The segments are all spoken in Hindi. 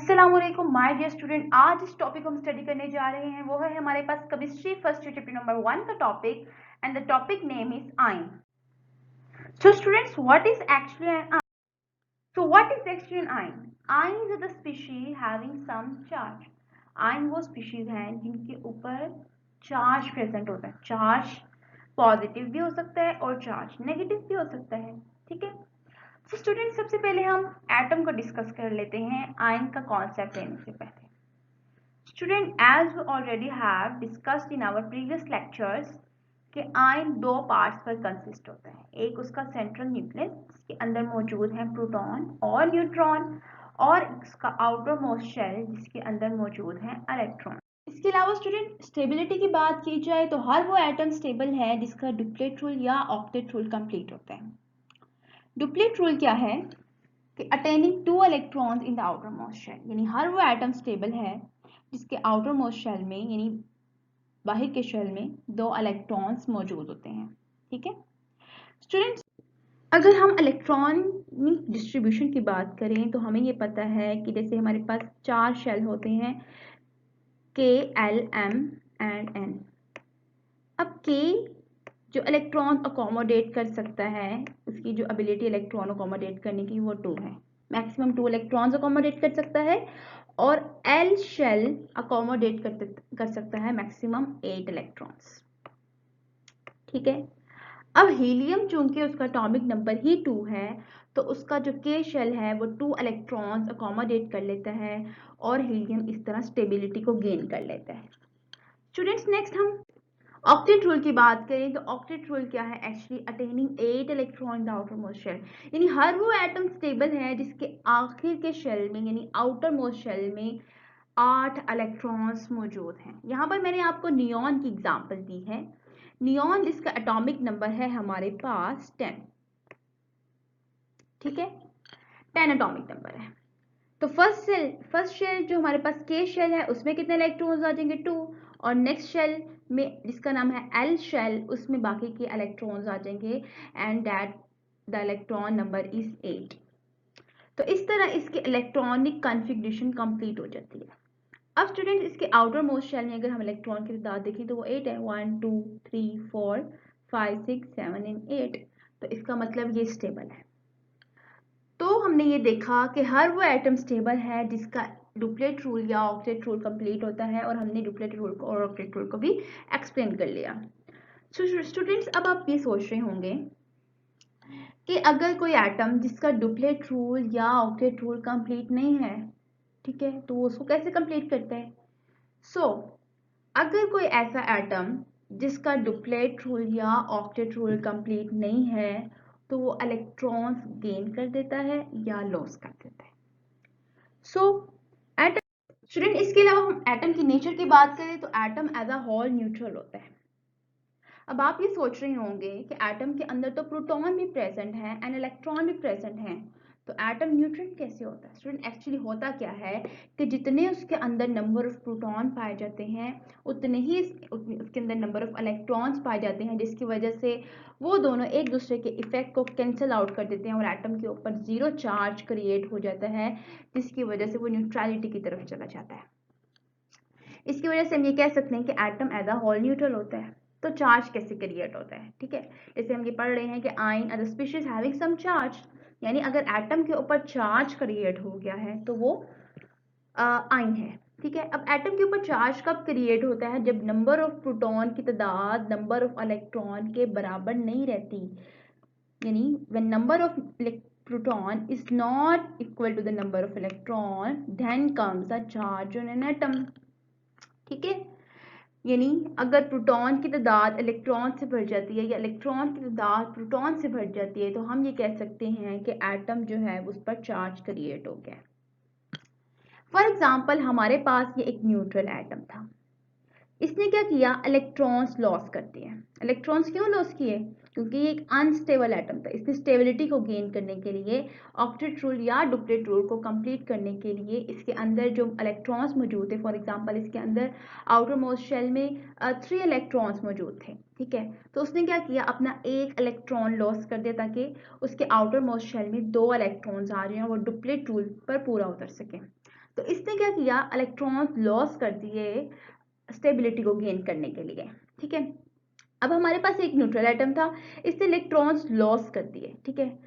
अस्सलामुअलैकुम माय डियर स्टूडेंट। आज इस टॉपिक को हम स्टडी करने जा रहे हैं वो है हमारे पास केमिस्ट्री फर्स्ट चैप्टर नंबर 1 का topic and the topic name is ion. So students, what is actually an ion? So what is actually an ion? Ion is the species having some charge. Ion वो स्पीशीज हैं जिनके ऊपर चार्ज प्रेजेंट होता है। चार्ज पॉजिटिव भी हो सकता है और चार्ज नेगेटिव भी हो सकता है। ठीक है, तो स्टूडेंट सबसे पहले हम एटम को डिस्कस कर लेते हैं आयन का कॉन्सेप्ट लेने से पहले। Student, as we already have discussed in our previous lectures कि आयन दो पार्ट्स पर कंसिस्ट होता है। एक उसका सेंट्रल न्यूक्लियस जिसके अंदर मौजूद है प्रोटॉन और न्यूट्रॉन, और उसका आउटर मोस्ट शेल जिसके अंदर मौजूद है इलेक्ट्रॉन। इसके अलावा स्टूडेंट, स्टेबिलिटी की बात की जाए तो हर वो एटम स्टेबल है जिसका डुप्लेट रूल या ऑक्टेट रूल कंप्लीट होता है। डुप्लेट रूल क्या है कि attaining 2 electrons in the outermost shell, यानी हर वो एटम स्टेबल है जिसके आउटर मोस्ट शेल में यानी बाहर के शेल में 2 इलेक्ट्रॉन्स मौजूद होते हैं। ठीक है स्टूडेंट्स, अगर हम इलेक्ट्रॉनिक डिस्ट्रीब्यूशन की बात करें तो हमें ये पता है कि जैसे हमारे पास 4 शेल होते हैं K, L, M and N। अब K जो इलेक्ट्रॉन अकोमोडेट कर सकता है, उसकी जो एबिलिटी इलेक्ट्रॉन अकोमोडेट करने की वो 2 है। मैक्सिमम 2 इलेक्ट्रॉन्स अकोमोडेट कर सकता है, और L शेल अकोमोडेट कर सकता है मैक्सिमम 8 इलेक्ट्रॉन्स। ठीक है, अब हीलियम चूंकि उसका एटॉमिक नंबर ही 2 है तो उसका जो K शेल है वो 2 इलेक्ट्रॉन्स अकोमोडेट कर लेता है और हीलियम इस तरह स्टेबिलिटी को गेन कर लेता है। स्टूडेंट्स, नेक्स्ट हम ऑक्टेट रूल की बात करें तो ऑक्टेट रूल क्या है? Actually attaining 8 electron in the outermost shell, यानी हर वो एटम स्टेबल है जिसके आखिर के शेल में यानी आउटर मोस्ट शेल में 8 इलेक्ट्रॉन्स मौजूद हैं। यहाँ पर मैंने आपको नियॉन की एग्जांपल दी है। नियॉन जिसका एटॉमिक नंबर है हमारे पास 10। ठीक है, 10 एटॉमिक नंबर है। तो फर्स्ट शेल जो हमारे पास K शेल है उसमें कितने इलेक्ट्रॉन्स आ जाएंगे? 2। और नेक्स्ट शेल में जिसका नाम है L शेल उसमें बाकी के इलेक्ट्रॉन्स आ जाएंगे and that the electron number is 8। तो इस तरह इसकी इलेक्ट्रॉनिक कॉन्फ़िगरेशन कंप्लीट हो जाती है। अब स्टूडेंट, इसके आउटर मोस्ट शेल में अगर हम इलेक्ट्रॉन की तादाद देखें तो वो 8 है। 1 2 3 4 5 6 7 एंड 8। तो इसका मतलब ये स्टेबल है। तो हमने ये देखा कि हर वो एटम स्टेबल है जिसका डुप्लेट रूल या ऑक्टेट रूल कंप्लीट होता है, और हमने डुप्लेट रूल को और ऑक्टेट रूल को भी एक्सप्लेन कर लिया। स्टूडेंट्स, अब आप ये सोच रहे होंगे कि अगर कोई एटम जिसका डुप्लेट रूल या ऑक्टेट रूल कंप्लीट नहीं है, ठीक है, तो वो उसको कैसे कंप्लीट करता है? अगर कोई ऐसा एटम जिसका डुप्लेट रूल या ऑक्टेट रूल कंप्लीट नहीं है तो वो इलेक्ट्रॉन्स गेन कर देता है या लॉस कर देता है। एटम स्टूडेंट, इसके अलावा हम एटम की नेचर की बात करें तो atom as a whole neutral होता है। अब आप ये सोच रहे होंगे कि एटम के अंदर तो प्रोटॉन भी प्रेजेंट है एंड इलेक्ट्रॉन भी प्रेजेंट हैं, तो एटम न्यूट्रल कैसे होता है? स्टूडेंट, एक्चुअली होता क्या है कि जितने उसके अंदर नंबर ऑफ प्रोटॉन पाए जाते हैं उतने ही उसके अंदर नंबर ऑफ इलेक्ट्रॉन्स पाए जाते हैं, जिसकी वजह से वो दोनों एक दूसरे के इफेक्ट को कैंसिल आउट कर देते हैं और एटम के ऊपर जीरो चार्ज क्रिएट हो जाता है, जिसकी वजह से वो न्यूट्रलिटी की तरफ चला जाता है। इसकी वजह से हम ये कह सकते हैं कि atom as a whole neutral होता है। तो चार्ज कैसे क्रिएट होता है? ठीक है, जैसे हम ये पढ़ रहे हैं कि ion are the species having some charge, यानी अगर एटम के ऊपर चार्ज क्रिएट हो गया है तो वो आयन है। ठीक है, अब एटम के ऊपर चार्ज कब क्रिएट होता है? जब नंबर ऑफ प्रोटॉन की तादाद नंबर ऑफ इलेक्ट्रॉन के बराबर नहीं रहती, यानी when number of proton is not equal to the number of electron then comes a charge on an atom। ठीक है, यानी अगर प्रोटॉन की तादाद इलेक्ट्रॉन से बढ़ जाती है या इलेक्ट्रॉन की तादाद प्रोटॉन से बढ़ जाती है तो हम ये कह सकते हैं कि एटम जो है उस पर चार्ज क्रिएट हो गया। फॉर एग्जाम्पल, हमारे पास ये एक न्यूट्रल एटम था, इसने क्या किया, इलेक्ट्रॉन्स लॉस कर दिए। इलेक्ट्रॉन्स क्यों लॉस किए, क्योंकि ये एक अनस्टेबल एटम था। इसने स्टेबिलिटी को गेन करने के लिए, ऑक्टेट रूल या डुप्लेट रूल को कंप्लीट करने के लिए इसके अंदर जो इलेक्ट्रॉन्स मौजूद थे, फॉर एग्जांपल इसके अंदर आउटर मोस्ट शेल में 3 इलेक्ट्रॉन्स मौजूद थे, ठीक है। तो उसने क्या किया, अपना एक इलेक्ट्रॉन लॉस कर दिया ताकि उसके आउटर मोस्ट शेल में 2 इलेक्ट्रॉन्स आ रहे हैं, वो डुप्लेट रूल पर पूरा उतर सके। तो इसने क्या किया, इलेक्ट्रॉन्स लॉस कर दिए स्टेबिलिटी को गेन करने के लिए, ठीक है। अब हमारे पास एक न्यूट्रल एटम था, इसने इलेक्ट्रॉन्स लॉस कर दिए, ठीक है।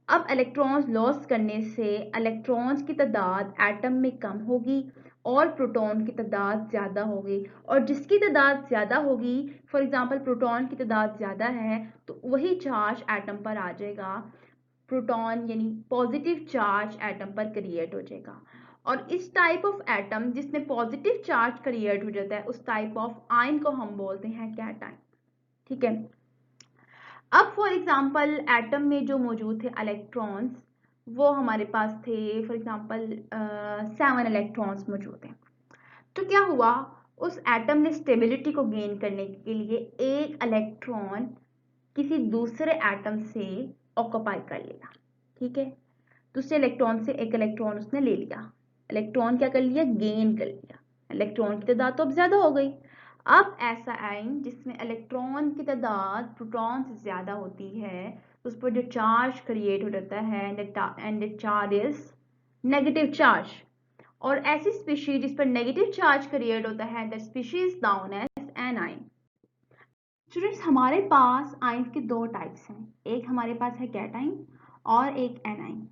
अब इलेक्ट्रॉन्स लॉस करने से इलेक्ट्रॉन्स की तादाद एटम में कम होगी और प्रोटॉन की तादाद ज़्यादा होगी, और जिसकी तादाद ज़्यादा होगी, फॉर एग्जांपल प्रोटॉन की तादाद ज़्यादा है, तो वही चार्ज एटम पर आ जाएगा। प्रोटॉन यानी पॉजिटिव चार्ज एटम पर क्रिएट हो जाएगा। और इस टाइप ऑफ एटम जिसमें पॉजिटिव चार्ज क्रिएट हो जाता है, उस टाइप ऑफ आयन को हम बोलते हैं कैटायन, ठीक है। अब फॉर एग्जांपल एटम में जो मौजूद थे इलेक्ट्रॉन्स, वो हमारे पास थे फॉर एग्जांपल 7 इलेक्ट्रॉन्स मौजूद हैं। तो क्या हुआ, उस एटम ने स्टेबिलिटी को गेन करने के लिए एक इलेक्ट्रॉन किसी दूसरे एटम से ऑक्यूपाई कर लिया, ठीक है। दूसरे इलेक्ट्रॉन से एक इलेक्ट्रॉन उसने ले लिया, इलेक्ट्रॉन क्या कर लिया, गेन कर लिया। इलेक्ट्रॉन की तादाद तो अब ज्यादा हो गई। अब ऐसा आयन जिसमें इलेक्ट्रॉन की तादाद प्रोटॉन से ज्यादा होती है, उस पर जो चार्ज क्रिएट हो जाता है and the charge is negative charge. और ऐसी स्पीशीज जिस पर नेगेटिव चार्ज क्रिएट होता है, that species known as anion. Students, हमारे पास आयंस के 2 टाइप्स हैं, एक हमारे पास है कैटाइन और एक एनाइन।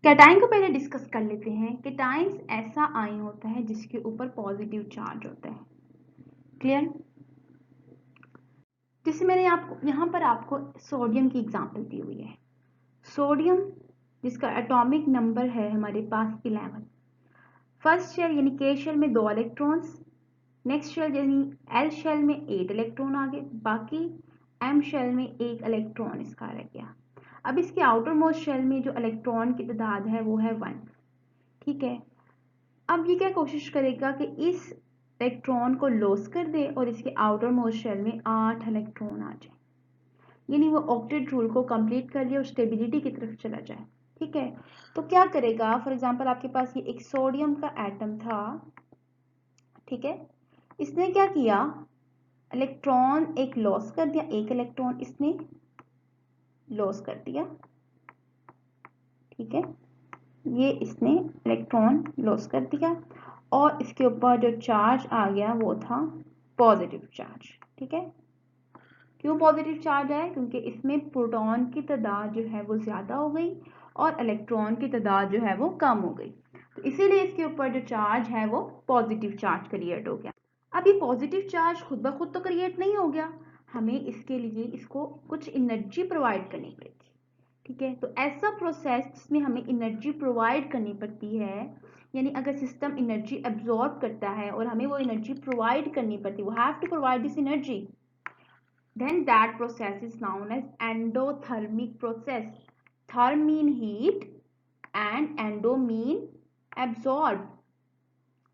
कैटाइन को पहले डिस्कस कर लेते हैं। कैटाइंस ऐसा आयन होता है जिसके ऊपर पॉजिटिव चार्ज होता है, क्लियर। जैसे मैंने आपको यहाँ पर आपको सोडियम की एग्जांपल दी हुई है। सोडियम जिसका एटॉमिक नंबर है हमारे पास 11। फर्स्ट शेल यानी के शेल में 2 इलेक्ट्रॉन्स, नेक्स्ट शेल यानी एल शेल में 8 इलेक्ट्रॉन आ गए, बाकी एम शेल में 1 इलेक्ट्रॉन इसका रह गया। अब इसके आउटर मोस्ट शेल में जो इलेक्ट्रॉन की तादाद है वो है 1, ठीक है। अब ये क्या कोशिश करेगा कि इस इलेक्ट्रॉन को लॉस कर दे और इसके आउटर मोस्ट शेल में 8 इलेक्ट्रॉन आ जाए, यानी वो ऑक्टेट रूल को कंप्लीट कर ले और स्टेबिलिटी की तरफ चला जाए, ठीक है। तो क्या करेगा, फॉर एग्जांपल आपके पास ये एक सोडियम का एटम था, ठीक है। इसने क्या किया, इलेक्ट्रॉन एक लॉस कर दिया, एक इलेक्ट्रॉन इसने लॉस कर दिया, ठीक है। ये इसने इलेक्ट्रॉन लॉस कर दिया और इसके ऊपर जो चार्ज आ गया वो था पॉजिटिव चार्ज, ठीक है। क्यों पॉजिटिव चार्ज आया, क्योंकि इसमें प्रोटॉन की तादाद जो है वो ज्यादा हो गई और इलेक्ट्रॉन की तादाद जो है वो कम हो गई, तो इसीलिए इसके ऊपर जो चार्ज है वो पॉजिटिव चार्ज क्रिएट हो गया। अब ये पॉजिटिव चार्ज खुद ब खुद तो क्रिएट नहीं हो गया, हमें इसके लिए इसको कुछ एनर्जी प्रोवाइड करनी पड़ेगी, ठीक है। तो ऐसा प्रोसेस जिसमें हमें एनर्जी प्रोवाइड करनी पड़ती है, यानी अगर सिस्टम एनर्जी एब्जॉर्ब करता है और हमें वो एनर्जी प्रोवाइड करनी पड़ती है, वो have to provide this energy, then that process is known as endothermic process. Therm mean heat and endo mean absorb.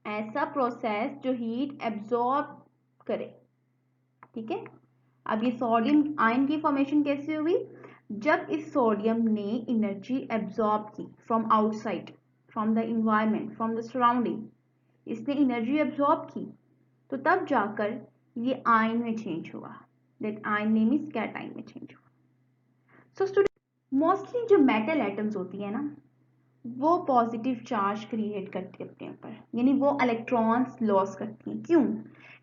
ऐसा प्रोसेस जो हीट एब्जॉर्ब करे, ठीक है। अब ये सोडियम आयन की फॉर्मेशन कैसे हुई, जब इस सोडियम ने एनर्जी एब्जॉर्ब की from outside, from the environment, from the surrounding, इसने एनर्जी एब्जॉर्ब की, तो तब जाकर ये आयन में चेंज हुआ, that ion name is cation में चेंज हुआ। सो स्टूडेंट, मोस्टली जो मेटल एटम्स होती है ना, वो पॉजिटिव चार्ज क्रिएट करती है अपने ऊपर, यानी वो इलेक्ट्रॉन्स लॉस करती हैं। क्यों,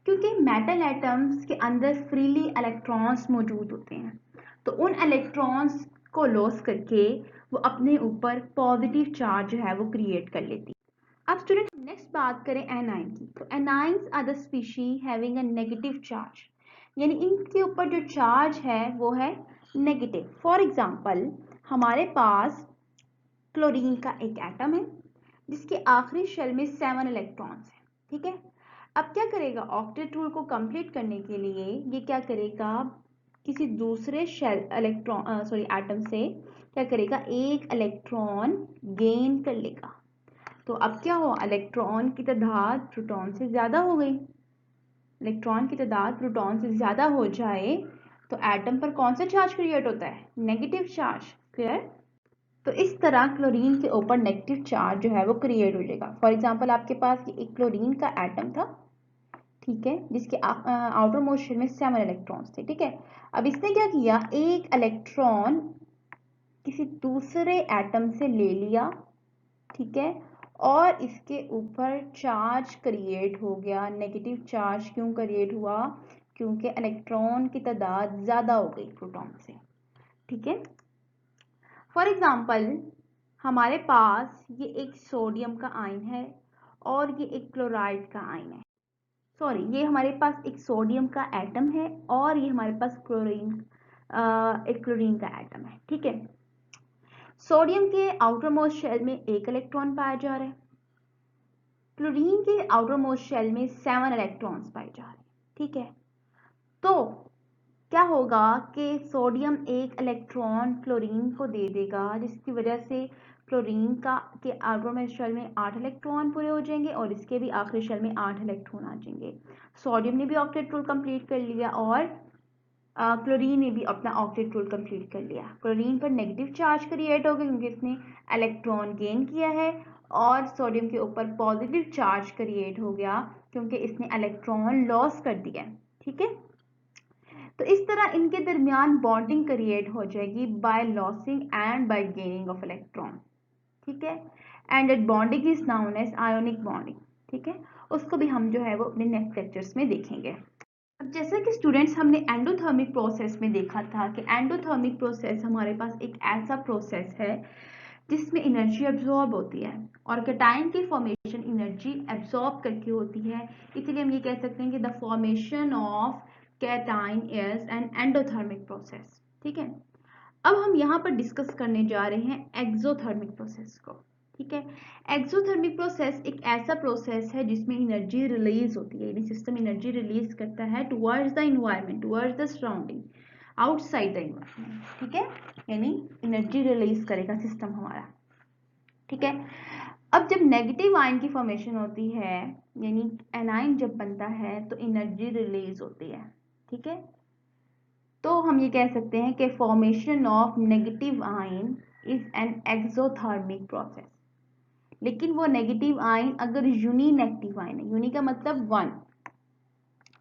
क्योंकि मेटल एटम्स के अंदर फ्रीली इलेक्ट्रॉन्स मौजूद होते हैं, तो उन इलेक्ट्रॉन्स को लॉस करके वो अपने ऊपर पॉजिटिव चार्ज जो है वो क्रिएट कर लेती है। अब स्टूडेंट नेक्स्ट बात करें एनाइन की, तो anions are the species having a negative charge, यानी इनके ऊपर जो चार्ज है वो है नेगेटिव। फॉर एग्जांपल हमारे पास क्लोरीन का एक एटम है जिसके आखिरी शेल में 7 इलेक्ट्रॉन्स हैं, ठीक है। अब क्या करेगा, ऑक्टेट रूल को कंप्लीट करने के लिए ये क्या करेगा, किसी दूसरे शेल एटम से क्या करेगा, एक इलेक्ट्रॉन गेन कर लेगा। तो अब क्या हो, इलेक्ट्रॉन की तादाद प्रोटॉन से ज्यादा हो गई, इलेक्ट्रॉन की तादाद प्रोटॉन से ज़्यादा हो जाए तो एटम पर कौन सा चार्ज क्रिएट होता है? Negative charge. क्लियर? तो इस तरह क्लोरीन के ऊपर नेगेटिव चार्ज जो है वो क्रिएट हो जाएगा। फॉर एग्जांपल आपके पास ये एक क्लोरीन का एटम था, ठीक है, जिसके आउटर मोस्ट शेल में 7 इलेक्ट्रॉन्स थे, ठीक है। अब इसने क्या किया, एक इलेक्ट्रॉन किसी दूसरे एटम से ले लिया, ठीक है, और इसके ऊपर चार्ज क्रिएट हो गया। नेगेटिव चार्ज क्यों क्रिएट हुआ? क्योंकि इलेक्ट्रॉन की तादाद ज़्यादा हो गई प्रोटॉन से, ठीक है। फॉर एग्जाम्पल हमारे पास ये एक सोडियम का आयन है और ये एक क्लोराइड का आयन है। सॉरी, ये हमारे पास एक सोडियम का एटम है और ये हमारे पास एक क्लोरीन का एटम है, ठीक है। सोडियम के आउटर मोस्ट शेल में एक इलेक्ट्रॉन पाया जा रहा है, क्लोरीन के आउटर मोस्ट शेल में 7 इलेक्ट्रॉन्स पाए जा रहे हैं, ठीक है। तो क्या होगा कि सोडियम एक इलेक्ट्रॉन क्लोरीन को दे देगा, जिसकी वजह से क्लोरीन के आउटर मोस्ट शेल में 8 इलेक्ट्रॉन पूरे हो जाएंगे और इसके भी आखिरी शेल में 8 इलेक्ट्रॉन आ जाएंगे। सोडियम ने भी ऑक्टेट रूल कंप्लीट कर लिया और क्लोरीन ने भी अपना ऑक्टेट रूल कंप्लीट कर लिया। क्लोरीन पर नेगेटिव चार्ज क्रिएट हो गया क्योंकि इसने इलेक्ट्रॉन गेन किया है, और सोडियम के ऊपर पॉजिटिव चार्ज क्रिएट हो गया क्योंकि इसने इलेक्ट्रॉन लॉस कर दिया, ठीक है। तो इस तरह इनके दरमियान बॉन्डिंग क्रिएट हो जाएगी by losing and by gaining of electron, ठीक है। And that bonding is known as ionic bonding, ठीक है। उसको भी हम जो है वो अपने नेक्स्ट लेक्चर्स में देखेंगे। अब जैसा कि स्टूडेंट्स हमने एंडोथर्मिक प्रोसेस में देखा था कि एंडोथर्मिक प्रोसेस हमारे पास एक ऐसा प्रोसेस है जिसमें एनर्जी एब्जॉर्ब होती है और कैटायन की फॉर्मेशन एनर्जी एब्जॉर्ब करके होती है, इसलिए हम ये कह सकते हैं कि the formation of cation is an endothermic process, ठीक है। अब हम यहाँ पर डिस्कस करने जा रहे हैं एक्सोथर्मिक प्रोसेस को, ठीक है। एक्सोथर्मिक प्रोसेस एक ऐसा प्रोसेस है जिसमें एनर्जी रिलीज होती है, यानी सिस्टम एनर्जी रिलीज करता है towards the environment, towards the surrounding, outside the environment, ठीक है। यानी एनर्जी रिलीज करेगा सिस्टम हमारा, ठीक है। अब जब नेगेटिव आयन की फॉर्मेशन होती है, यानी एनायन जब बनता है तो एनर्जी रिलीज होती है, ठीक है। तो हम ये कह सकते हैं कि formation of negative ion is an exothermic process. लेकिन वो नेगेटिव आयन अगर यूनिनेगेटिव आयन है, यूनि का मतलब 1,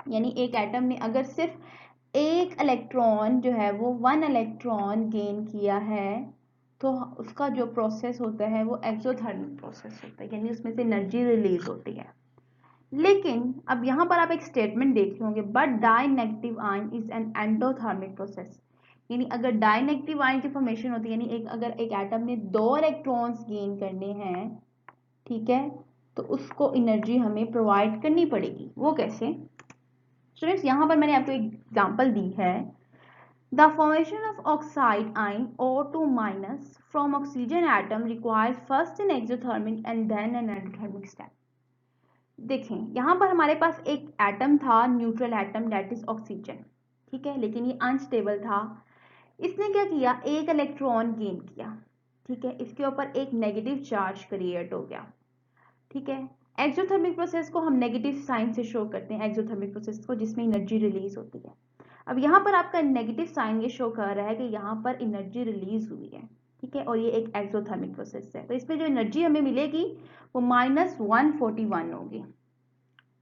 यानी एक एटम ने अगर सिर्फ एक इलेक्ट्रॉन जो है वो 1 इलेक्ट्रॉन गेन किया है तो उसका जो प्रोसेस होता है वो एक्सोथर्मिक प्रोसेस होता है, यानी उसमें से एनर्जी रिलीज होती है। लेकिन अब यहाँ पर आप एक स्टेटमेंट देख होंगे, but die negative ion is an endothermic process, यानी अगर डाई नेगेटिव आयन की फॉर्मेशन होती है, यानी अगर एक एटम ने 2 इलेक्ट्रॉन्स गेन करने हैं, ठीक है, तो उसको एनर्जी हमें प्रोवाइड करनी पड़ेगी। वो कैसे? स्टूडेंट्स यहाँ पर मैंने आपको एक एग्जांपल दी है, the formation of oxide ion O2 minus from oxygen atom requires first an exothermic and then an endothermic step. देखें यहाँ पर हमारे पास एक एटम था, neutral atom, that is oxygen, ठीक है, लेकिन ये अनस्टेबल था। इसने क्या किया, एक इलेक्ट्रॉन गेन किया, ठीक है, इसके ऊपर एक नेगेटिव चार्ज क्रिएट हो गया, ठीक है। एक्सोथर्मिक प्रोसेस को हम नेगेटिव साइन से शो करते हैं, एक्सोथर्मिक प्रोसेस को जिसमें एनर्जी रिलीज होती है। अब यहाँ पर आपका नेगेटिव साइन ये शो कर रहा है कि यहाँ पर एनर्जी रिलीज हुई है, ठीक है, और ये एक एक्सोथर्मिक प्रोसेस है, तो इसमें जो एनर्जी हमें मिलेगी वो -141 होगी।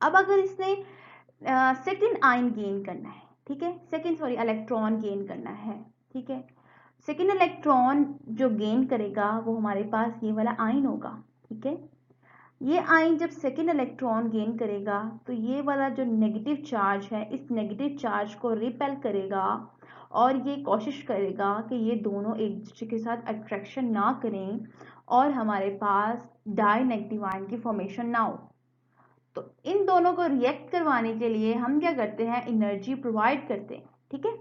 अब अगर इसने सेकेंड आयन गेन करना है, ठीक है, इलेक्ट्रॉन गेन करना है, ठीक है, सेकेंड इलेक्ट्रॉन जो गेन करेगा वो हमारे पास ये वाला आयन होगा, ठीक है। ये आयन जब सेकेंड इलेक्ट्रॉन गेन करेगा तो ये वाला जो नेगेटिव चार्ज है, इस नेगेटिव चार्ज को रिपेल करेगा और ये कोशिश करेगा कि ये दोनों एक दूसरे के साथ अट्रैक्शन ना करें और हमारे पास डाई नेगेटिव आयन की फॉर्मेशन ना हो। तो इन दोनों को रिएक्ट करवाने के लिए हम क्या करते हैं, एनर्जी प्रोवाइड करते हैं, ठीक है।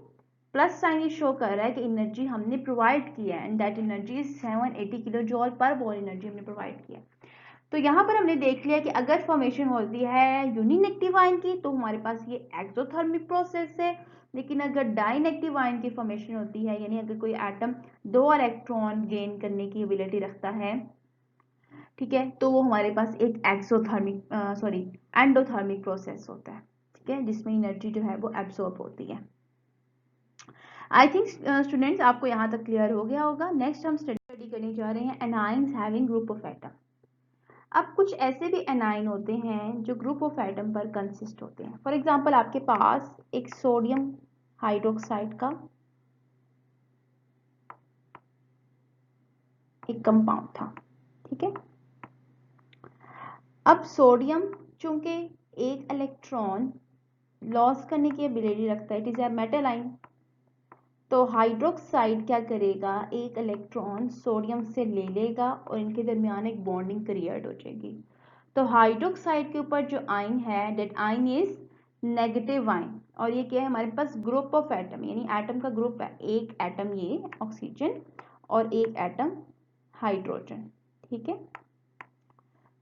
प्लस साइन ये शो कर रहा है कि एनर्जी हमने प्रोवाइड किया है, and that energy is 780 kilo जॉल पर मोल एनर्जी हमने प्रोवाइड किया। तो यहाँ पर हमने देख लिया कि अगर फॉर्मेशन होती है यूनिनेगेटिव आयन की तो हमारे पास ये एक्सोथर्मिक प्रोसेस है, लेकिन अगर डाइनेगेटिव आयन की फॉर्मेशन होती है, यानी अगर कोई एटम 2 इलेक्ट्रॉन गेन करने की एबिलिटी रखता है, ठीक है, तो वो हमारे पास एक एंडोथर्मिक प्रोसेस होता है, ठीक है, जिसमें एनर्जी जो है वो एब्सॉर्ब होती है। आई थिंक स्टूडेंट्स आपको यहाँ तक क्लियर हो गया होगा। नेक्स्ट हम स्टडी करने जा रहे हैं anions having group of atom. अब कुछ ऐसे भी एनाइन होते हैं जो ग्रुप ऑफ एटम पर कंसिस्ट होते हैं। फॉर एग्जांपल आपके पास एक सोडियम हाइड्रोक्साइड का एक कंपाउंड था, ठीक है। अब सोडियम चूंकि एक इलेक्ट्रॉन लॉस करने की एबिलिटी रखता है, it is a metal ion, तो हाइड्रोक्साइड क्या करेगा, एक इलेक्ट्रॉन सोडियम से ले लेगा और इनके दरमियान एक बॉन्डिंग क्रिएट हो जाएगी। तो हाइड्रोक्साइड के ऊपर जो आयन है that ion is negative ion, और ये क्या है हमारे पास ग्रुप ऑफ एटम, यानी एटम का ग्रुप है, एक एटम ये ऑक्सीजन और एक एटम हाइड्रोजन, ठीक है।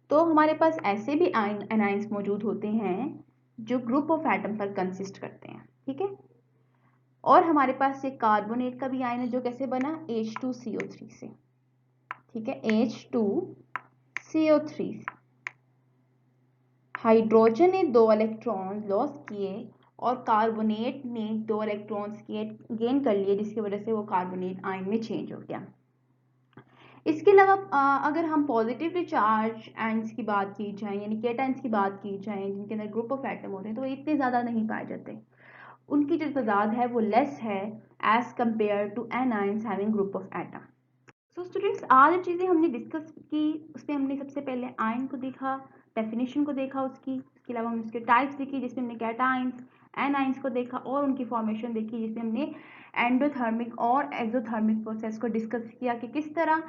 तो हमारे पास ऐसे भी एनाइंस मौजूद होते हैं जो ग्रुप ऑफ एटम पर कंसिस्ट करते हैं, ठीक है। और हमारे पास एक कार्बोनेट का भी आयन है जो कैसे बना, H2CO3 से, ठीक है, H2CO3। हाइड्रोजन ने 2 इलेक्ट्रॉन लॉस किए और कार्बोनेट ने 2 इलेक्ट्रॉन्स गेन कर लिए, जिसकी वजह से वो कार्बोनेट आयन में चेंज हो गया। इसके अलावा अगर हम पॉजिटिवली चार्ज आयंस की बात की जाए, यानी केटायंस की बात की जाए, जिनके अंदर ग्रुप ऑफ एटम होते हैं, तो वो इतने ज़्यादा नहीं पाए जाते, उनकी जो तादाद है वो लेस है as compare to anions having group of atom. So students, आज जो चीज़ें हमने डिस्कस की उसमें हमने सबसे पहले आयन को देखा, डेफिनेशन को देखा उसके अलावा हमने उसके टाइप्स देखी जिसमें हमने कैटायंस एनाइंस को देखा, और उनकी फॉर्मेशन देखी जिसमें हमने एंडोथर्मिक और एक्सोथर्मिक प्रोसेस को डिस्कस किया कि किस तरह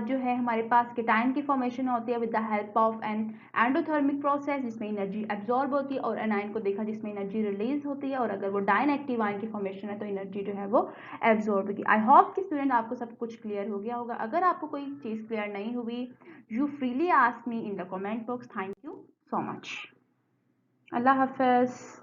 जो है हमारे पास केटायन की फॉर्मेशन होती है with the help of an endothermic process जिसमें एनर्जी एब्जॉर्ब होती है, और एनाइन को देखा जिसमें एनर्जी रिलीज होती है, और अगर वो डाइन एक्टिव आयन की फॉर्मेशन है तो एनर्जी जो है वो एब्जॉर्ब होगी। आई होप कि स्टूडेंट आपको सब कुछ क्लियर हो गया होगा। अगर आपको कोई चीज़ क्लियर नहीं हुई, you freely ask me in the comment box. Thank you so much. Allah हाफिज़।